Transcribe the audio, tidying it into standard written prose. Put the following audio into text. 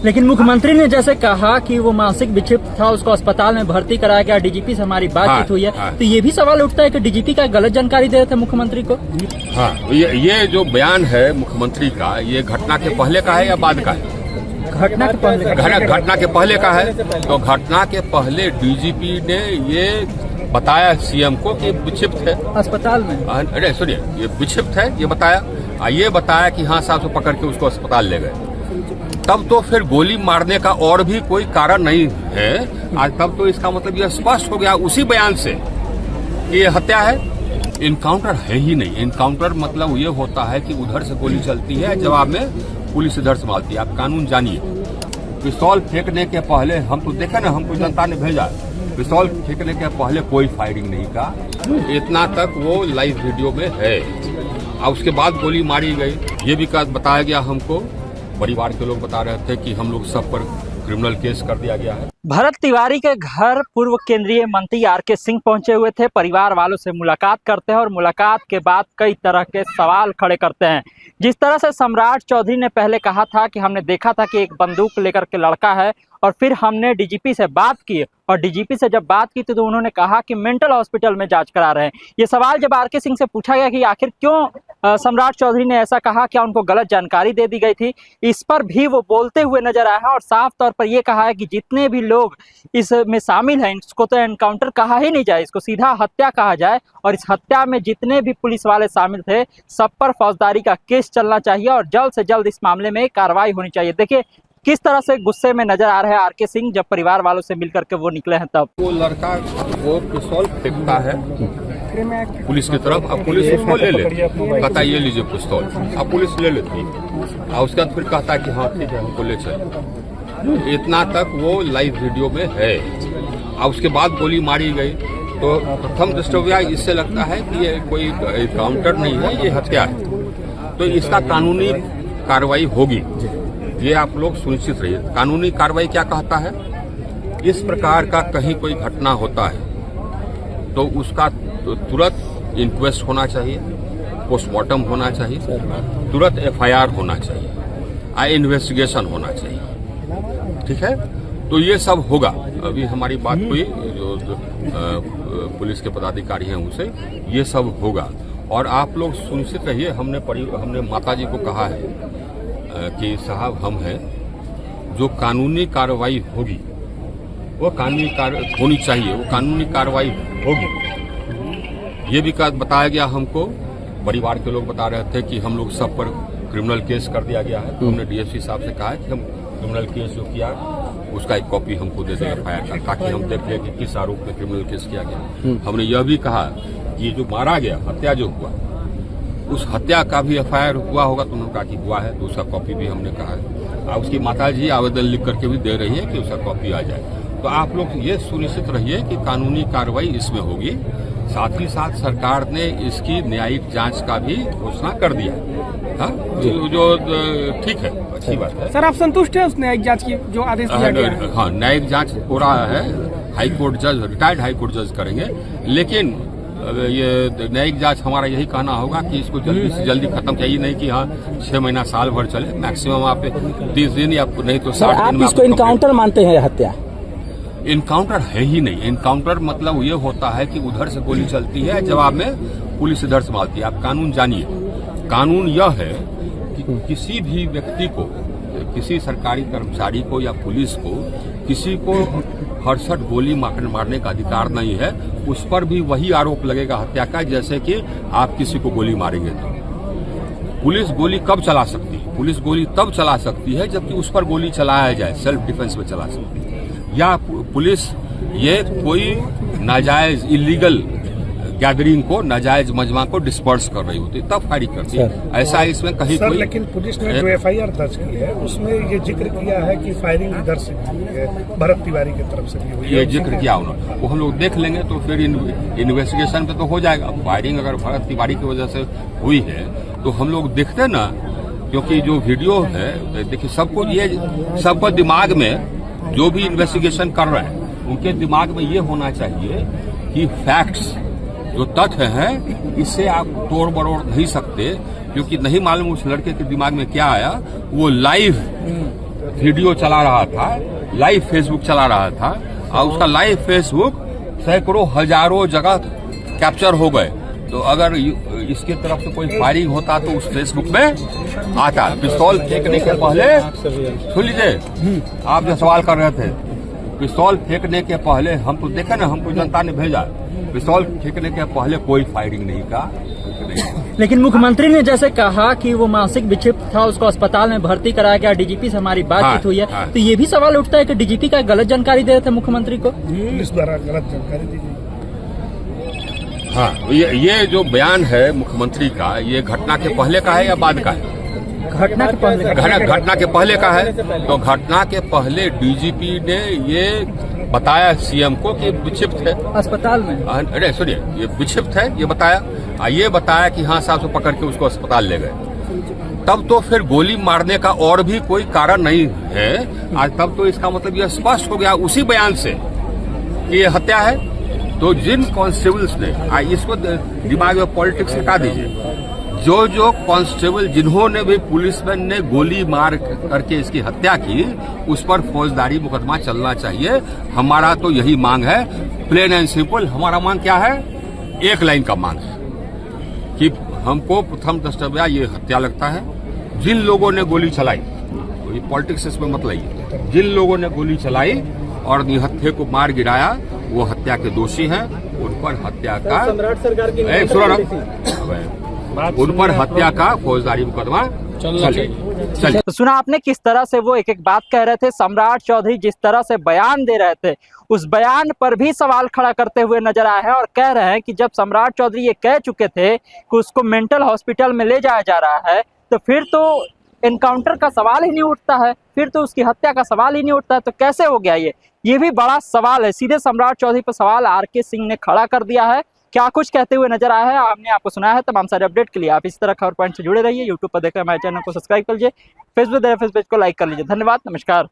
लेकिन मुख्यमंत्री ने जैसे कहा कि वो मानसिक विक्षिप्त था, उसको अस्पताल में भर्ती कराया गया, डीजीपी से हमारी बातचीत हुई है, तो ये भी सवाल उठता है कि डीजीपी का गलत जानकारी दे रहे थे मुख्यमंत्री को। हाँ, ये जो बयान है मुख्यमंत्री का, ये घटना के पहले का है या बाद का है? घटना के पहले का है। तो घटना के पहले डीजीपी ने ये बताया सीएम को कि विक्षिप्त है अस्पताल में। अरे सुनिए, ये विक्षिप्त है ये बताया कि हाँ साहब, तो पकड़ के उसको अस्पताल ले गए। तब तो फिर गोली मारने का और भी कोई कारण नहीं है आज। तब तो इसका मतलब यह स्पष्ट हो गया उसी बयान से कि ये हत्या है। इनकाउंटर है ही नहीं। इनकाउंटर मतलब ये होता है कि उधर से गोली चलती है, जवाब में पुलिस इधर से मारती है। आप कानून जानिए। पिस्तौल फेंकने के पहले हम तो देखे ना, हमको जनता ने भेजा, पिस्तौल फेंकने के पहले कोई फायरिंग नहीं का, इतना तक वो लाइव वीडियो में है। और उसके बाद गोली मारी गई। ये भी बताया गया हमको, परिवार के लोग बता रहे थे कि हम लोग सब पर क्रिमिनल केस कर दिया गया है। भरत तिवारी के घर पूर्व केंद्रीय मंत्री आरके सिंह पहुंचे हुए थे। परिवार वालों से मुलाकात करते हैं और मुलाकात के बाद कई तरह के सवाल खड़े करते हैं। जिस तरह से सम्राट चौधरी ने पहले कहा था कि हमने देखा था कि एक बंदूक लेकर के लड़का है, और फिर हमने डीजीपी से बात की, और डीजीपी से जब बात की तो उन्होंने कहा कि मेंटल हॉस्पिटल में जांच करा रहे हैं। ये सवाल जब आरके सिंह से पूछा गया कि आखिर क्यों सम्राट चौधरी ने ऐसा कहा, क्या उनको गलत जानकारी दे दी गई थी, इस पर भी वो बोलते हुए नजर आया है और साफ तौर पर ये कहा है कि जितने भी लोग इसमें शामिल हैं इसको तो एनकाउंटर कहा ही नहीं जाए, इसको सीधा हत्या कहा जाए। और इस हत्या में जितने भी पुलिस वाले शामिल थे सब पर फौजदारी का केस चलना चाहिए और जल्द से जल्द इस मामले में कार्रवाई होनी चाहिए। देखिए किस तरह से गुस्से में नजर आ रहे हैं आरके सिंह जब परिवार वालों से मिलकर के वो निकले हैं। तब वो लड़का वो पिस्तौल फेंकता है पुलिस की तरफ, अब पुलिस उसको ले ले, कहता ये लीजिए पिस्तौल, अब पुलिस ले लेती है। और उसके बाद फिर कहता है कि हाँ ठीक है हमको ले चले। इतना तक वो लाइव वीडियो में है। और उसके बाद गोली मारी गई। तो प्रथम दृष्टया इससे लगता है कि ये कोई काउंटर नहीं है, ये हत्या है। तो इसका कानूनी कार्रवाई होगी, ये आप लोग सुनिश्चित रहिए। कानूनी कार्रवाई क्या कहता है? इस प्रकार का कहीं कोई घटना होता है तो उसका तुरंत इंक्वेस्ट होना चाहिए, पोस्टमार्टम होना चाहिए, तुरंत एफआईआर होना चाहिए, इन्वेस्टिगेशन होना चाहिए। ठीक है, तो ये सब होगा। अभी हमारी बात हुई जो पुलिस के पदाधिकारी हैं उनसे, ये सब होगा। और आप लोग सुनिश्चित रहिए। हमने माताजी को कहा है कि साहब हम हैं, जो कानूनी कार्रवाई होगी वो होनी चाहिए, वो कानूनी कार्रवाई होगी। ये भी बताया गया हमको, परिवार के लोग बता रहे थे कि हम लोग सब पर क्रिमिनल केस कर दिया गया है। तो हमने डीएसपी साहब से कहा है कि हम क्रिमिनल केस जो किया उसका एक कॉपी हमको दे दें एफआईआर का, ताकि हम देख लें कि किस आरोप में क्रिमिनल केस किया गया। हमने यह भी कहा कि ये जो मारा गया, हत्या जो हुआ, उस हत्या का भी एफआईआर हुआ होगा। तो उन्होंने कहा कि हुआ है, तो उसका कॉपी भी हमने कहा है। और उसकी माताजी आवेदन लिख करके भी दे रही है कि उसका कॉपी आ जाए। तो आप लोग ये सुनिश्चित रहिए कि कानूनी कार्रवाई इसमें होगी। साथ ही साथ सरकार ने इसकी न्यायिक जांच का भी घोषणा कर दिया। हाँ, जो ठीक है, अच्छी बात है। सर आप संतुष्ट हैं उस न्यायिक जांच की जो आदेश दिया गया है? हाँ, न्यायिक जांच हो रहा है। हाईकोर्ट जज, रिटायर्ड हाईकोर्ट जज करेंगे। लेकिन ये न्यायिक जांच हमारा यही कहना होगा कि इसको जल्दी से जल्दी खत्म चाहिए, नहीं कि हाँ 6 महीना साल भर चले। मैक्सिमम आप 30 दिन या नहीं तो 60 दिन में। आप इसको इनकाउंटर मानते हैं हत्या? इनकाउंटर है ही नहीं। इनकाउंटर मतलब ये होता है कि उधर से गोली चलती है, जवाब में पुलिस इधर से मारती है। आप कानून जानिए। कानून यह है कि किसी भी व्यक्ति को, किसी सरकारी कर्मचारी को या पुलिस को, किसी को हरसठ गोली मारने का अधिकार नहीं है। उस पर भी वही आरोप लगेगा हत्या का, जैसे कि आप किसी को गोली मारेंगे। तो पुलिस गोली कब चला सकती है? पुलिस गोली तब चला सकती है जबकि उस पर गोली चलाया जाए, सेल्फ डिफेंस में चला सकती है। या पुलिस ये कोई नाजायज इलीगल गैदरिंग को, नाजायज मजमा को डिस्पर्स कर रही होती, तब फायरिंग करती है। ऐसा इसमें कहीं कोई। लेकिन पुलिस ने जो एफआईआर दर्ज की है उसमें ये जिक्र किया है कि फायरिंग इधर से भरत तिवारी की तरफ से भी हुई है। ये जिक्र किया उन्होंने, वो हम लोग देख लेंगे तो फिर इन्वेस्टिगेशन पे तो हो जाएगा। फायरिंग अगर भरत तिवारी की वजह से हुई है तो हम लोग देखते ना, क्योंकि जो वीडियो है देखिए, सबको दिमाग में, जो भी इन्वेस्टिगेशन कर रहे हैं उनके दिमाग में ये होना चाहिए कि फैक्ट्स, जो तथ्य हैं, इससे आप तोड़ मरोड़ नहीं सकते। क्योंकि नहीं मालूम उस लड़के के दिमाग में क्या आया। वो लाइव वीडियो चला रहा था, लाइव फेसबुक चला रहा था, और उसका लाइव फेसबुक सैकड़ों हजारों जगह कैप्चर हो गए। तो अगर इसकी तरफ से कोई फायरिंग होता तो उस फेसबुक में आता। पिस्तौल फेंकने के पहले, सुन लीजिए, आप जो सवाल कर रहे थे, पिस्तौल फेंकने के पहले हम तो देखे ना, हमको जनता ने भेजा, पिस्तौल फेंकने के पहले कोई फायरिंग नहीं का। लेकिन मुख्यमंत्री ने जैसे कहा कि वो मानसिक विक्षिप्त था, उसको अस्पताल में भर्ती कराया गया, डीजीपी से हमारी बातचीत हुई है, तो ये भी सवाल उठता है कि डीजीपी का गलत जानकारी दे रहे थे मुख्यमंत्री को, पुलिस द्वारा गलत जानकारी दी गई। हाँ, ये जो बयान है मुख्यमंत्री का, ये घटना के पहले का है या बाद का है? घटना के पहले घटना के पहले का है। तो घटना के पहले डीजीपी ने ये बताया सीएम को कि विक्षिप्त है अस्पताल में। अरे सुनिए, ये विक्षिप्त है, ये बताया। ये बताया कि हाँ साहब, से पकड़ के उसको अस्पताल ले गए। तब तो फिर गोली मारने का और भी कोई कारण नहीं है आज। तब तो इसका मतलब यह स्पष्ट हो गया उसी बयान से कि ये हत्या है। तो जिन कांस्टेबल्स ने, इसको दिमाग में पॉलिटिक्स हटा दीजिए, जो कांस्टेबल जिन्होंने भी पुलिसमैन ने गोली मार करके इसकी हत्या की, उस पर फौजदारी मुकदमा चलना चाहिए। हमारा तो यही मांग है, प्लेन एंड सिंपल। हमारा मांग क्या है? एक लाइन का मांग है कि हमको प्रथम दृष्टया ये हत्या लगता है। जिन लोगों ने गोली चलाई, तो ये पॉलिटिक्स इसमें मत लाइए, जिन लोगों ने गोली चलाई और निहत्थे को मार गिराया, वो हत्या के दोषी हैं। उन पर हत्या का उन पर हत्या का फौजदारी मुकदमा चले। तो सुना आपने किस तरह से वो एक एक बात कह रहे थे। सम्राट चौधरी जिस तरह से बयान दे रहे थे, उस बयान पर भी सवाल खड़ा करते हुए नजर आए हैं और कह रहे हैं कि जब सम्राट चौधरी ये कह चुके थे कि उसको मेंटल हॉस्पिटल में ले जाया जा रहा है, तो फिर तो एनकाउंटर का सवाल ही नहीं उठता है, फिर तो उसकी हत्या का सवाल ही नहीं उठता है। तो कैसे हो गया ये भी बड़ा सवाल है। सीधे सम्राट चौधरी पर सवाल आरके सिंह ने खड़ा कर दिया है। क्या कुछ कहते हुए नजर आया है, हमने आपको सुनाया है। तमाम सारे अपडेट के लिए आप इस तरह खबर पॉइंट से जुड़े रहिए। यूट्यूब पर देखकर हमारे चैनल को सब्सक्राइब कर लीजिए, फेसबुक पेज को लाइक कर लीजिए। धन्यवाद, नमस्कार।